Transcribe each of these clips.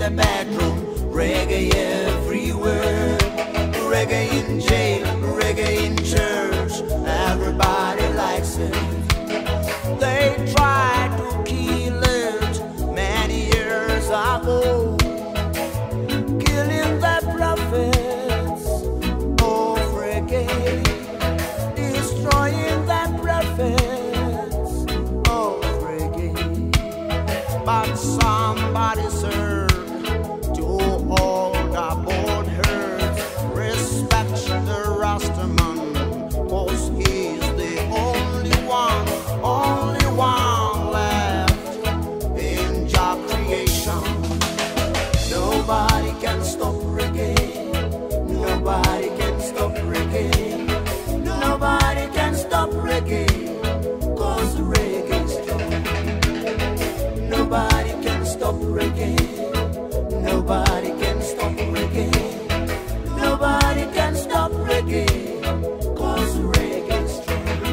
the bedroom, reggae everywhere. Reggae in jail, reggae in church, everybody likes it. They tried to kill it many years ago, killing the prophets of reggae, destroying the prophets of reggae. But somebody served to all the board herds. Respect the Rastaman, 'cause he's the only one left in Jah creation. Nobody can stop reggae. Nobody can stop reggae. Nobody can stop reggae, 'cause reggae is strong. Nobody can stop reggae. Nobody can stop reggae. Nobody can stop reggae, 'cause reggae is strong.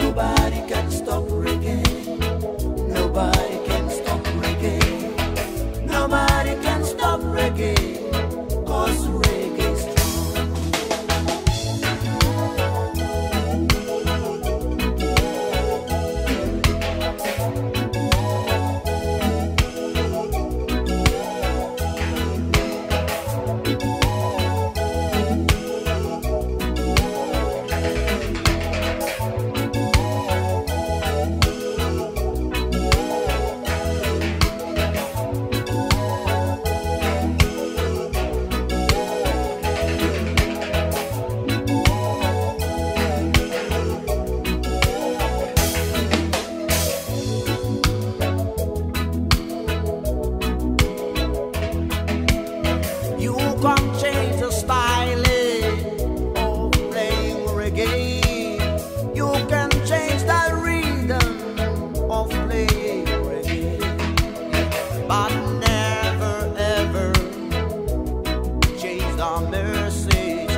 Nobody can stop reggae. Nobody can stop reggae. Nobody can stop reggae, 'cause reggae is strong. You can't change the style of playing reggae. You can change the rhythm of playing reggae, but never ever change the message.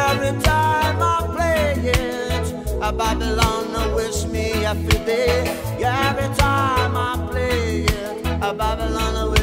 Every time I play it, a Babylon wish me every day. Every time I play it, a Babylon wish